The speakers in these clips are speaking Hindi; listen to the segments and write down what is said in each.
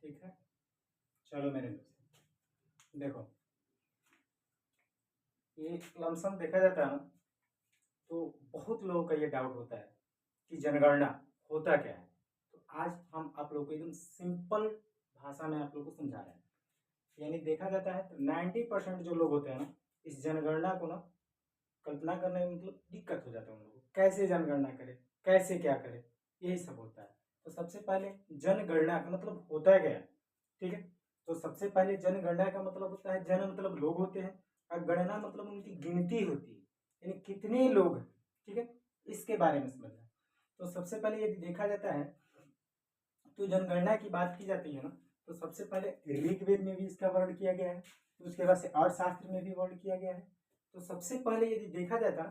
ठीक है, चलो मेरे दोस्त देखो, ये लमसम देखा जाता है ना, तो बहुत लोगों का ये डाउट होता है कि जनगणना होता क्या है। तो आज हम आप लोगों को एकदम सिंपल भाषा में आप लोगों को समझा रहे हैं। यानी देखा जाता है तो 90% जो लोग होते हैं ना, इस जनगणना को ना कल्पना करने में मतलब दिक्कत हो जाता है उन लोगों को, कैसे जनगणना करे, कैसे क्या करे, यही सब होता है। तो सबसे पहले जनगणना का मतलब होता क्या है, ठीक है। तो सबसे पहले जनगणना का मतलब होता है, जन मतलब लोग होते हैं और गणना मतलब उनकी गिनती होती है, यानी कितने लोग हैं, ठीक है, इसके बारे में समझना है। तो सबसे पहले यदि देखा जाता है तो जनगणना की बात की जाती है ना, तो सबसे पहले ऋग्वेद में भी इसका वर्ण किया गया है, तो उसके बाद से अर्थशास्त्र में भी वर्ण किया गया है। तो सबसे पहले यदि देखा जाता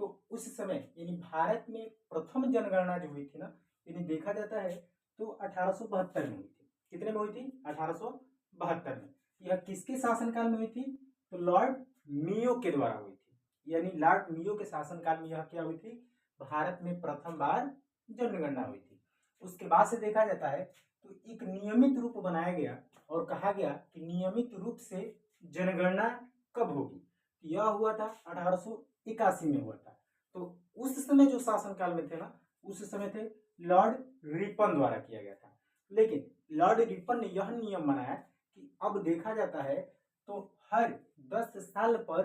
तो उस समय यानी भारत में प्रथम जनगणना जो हुई थी ना, यदि देखा जाता है तो 1872 में हुई थी। कितने में हुई थी? 1872 में। यह किसके शासनकाल में हुई थी? तो लॉर्ड मियो के द्वारा हुई थी। यानी लॉर्ड मियो के शासनकाल में यह क्या हुई थी? भारत में प्रथम बार जनगणना हुई थी। उसके बाद से देखा जाता है तो एक नियमित रूप बनाया गया और कहा गया कि नियमित रूप से जनगणना कब होगी। यह हुआ था 1881 में हुआ था। तो उस समय जो शासनकाल में थे ना, उस समय थे लॉर्ड रिपन द्वारा किया गया था। लेकिन लॉर्ड रिपन ने यह नियम बनाया कि अब देखा जाता है तो हर 10 साल पर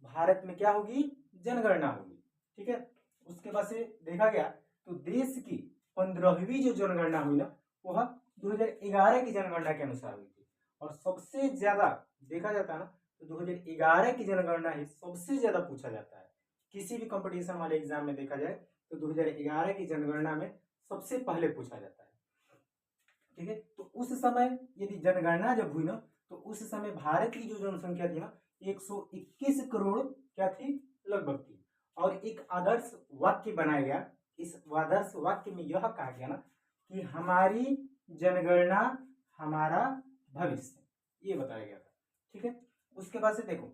भारत में क्या होगी? जनगणना होगी, ठीक है। उसके बाद से देखा गया तो देश की 15वीं जो जनगणना हुई ना, वह 2011 की जनगणना के अनुसार हुई थी। और सबसे ज्यादा देखा जाता है ना, तो 2011 की जनगणना ही सबसे ज्यादा पूछा जाता है किसी भी कंपटीशन वाले एग्जाम में। देखा जाए तो 2011 की जनगणना में सबसे पहले पूछा जाता है, ठीक है। तो उस समय यदि जनगणना जब हुई ना, तो उस समय भारत की जो जनसंख्या थी ना, 121 करोड़ क्या थी? लगभग थी। और एक आदर्श वाक्य बनाया गया। इस आदर्श वाक्य में यह कहा गया ना कि हमारी जनगणना हमारा भविष्य, ये बताया गया था, ठीक है। उसके बाद से देखो,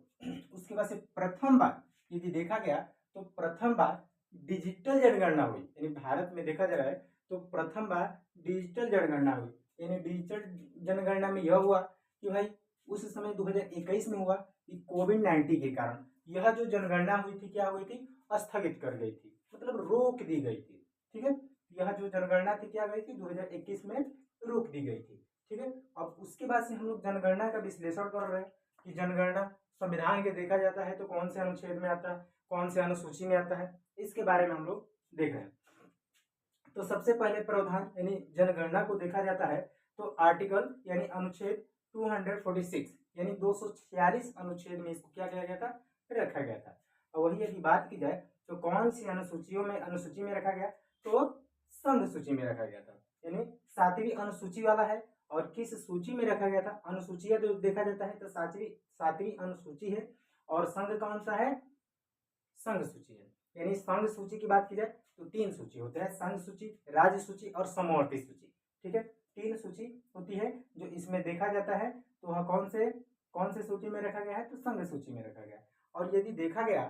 उसके बाद से प्रथम बार यदि देखा गया तो प्रथम बार डिजिटल जनगणना हुई। यानी भारत में देखा जा रहा है तो प्रथम बार डिजिटल जनगणना हुई। यानी डिजिटल जनगणना में यह हुआ कि भाई उस समय 2021 में हुआ कि कोविड-19 के कारण यह जो जनगणना हुई थी क्या हुई थी? स्थगित कर गई थी, मतलब रोक दी गई थी, ठीक है। यह जो जनगणना थी क्या गई थी? 2021 में रोक दी गई थी, ठीक है। अब उसके बाद से हम लोग जनगणना का विश्लेषण कर रहे हैं कि जनगणना संविधान के देखा जाता है तो कौन से अनुच्छेद में आता है, कौन से अनुसूची में आता है, इसके बारे में हम लोग देख रहे हैं। तो सबसे पहले प्रावधान यानी जनगणना को देखा जाता है तो आर्टिकल यानी अनुच्छेद 246 यानी 246 अनुच्छेद में इसको क्या किया गया था? रखा गया था। और वही यदि बात की जाए तो कौन सी अनुसूची में रखा गया? तो संघ सूची में रखा गया था। यानी 7वीं अनुसूची वाला है। और किस सूची में रखा गया था? अनुसूची तो देखा जाता है तो 7वीं अनुसूची है। और संघ कौन सा है? संघ सूची है। यानी संघ सूची की बात की जाए तो 3 सूची होते हैं, संघ सूची, राज्य सूची और समवर्ती सूची, ठीक है। 3 सूची होती है जो इसमें देखा जाता है। तो वह कौन से सूची में रखा गया है? तो संघ सूची में रखा गया है। और यदि देखा गया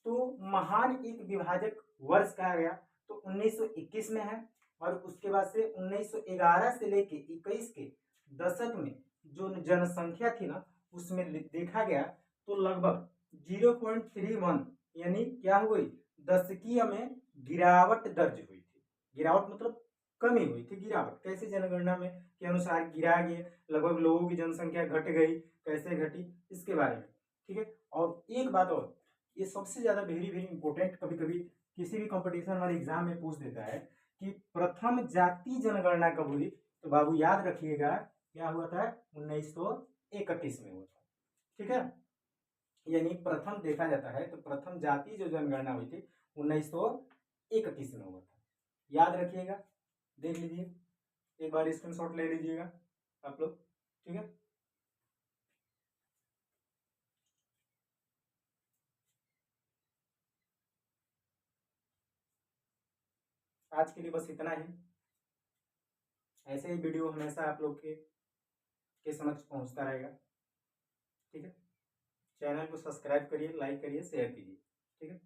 तो महान एक विभाजक वर्ष कहा गया तो 1921 में है। और उसके बाद से 1911 से लेके 21 के दशक में जो जनसंख्या थी ना, उसमें देखा गया तो लगभग 0.31 यानी क्या हुई? दशकीय में गिरावट दर्ज हुई थी। गिरावट मतलब कमी हुई थी। गिरावट कैसे? जनगणना में के अनुसार गिरा गए, लगभग लोगों की जनसंख्या घट गई, कैसे घटी, इसके बारे में, ठीक है। और एक बात और, ये सबसे ज्यादा वेरी वेरी इंपॉर्टेंट, कभी कभी किसी भी कंपटीशन वाले एग्जाम में पूछ देता है कि प्रथम जाति जनगणना कब हुई? तो बाबू याद रखिएगा क्या हुआ था? 1931 में हुआ था, ठीक है। यानी प्रथम देखा जाता है तो प्रथम जाति जो जनगणना हुई थी 1931 में हुआ था। याद रखिएगा, देख लीजिए, एक बार स्क्रीनशॉट ले लीजिएगा आप लोग, ठीक है। आज के लिए बस इतना ही। ऐसे ही वीडियो हमेशा आप लोग के समक्ष पहुंचता रहेगा, ठीक है। चैनल को सब्सक्राइब करिए, लाइक करिए, शेयर कीजिए, ठीक है।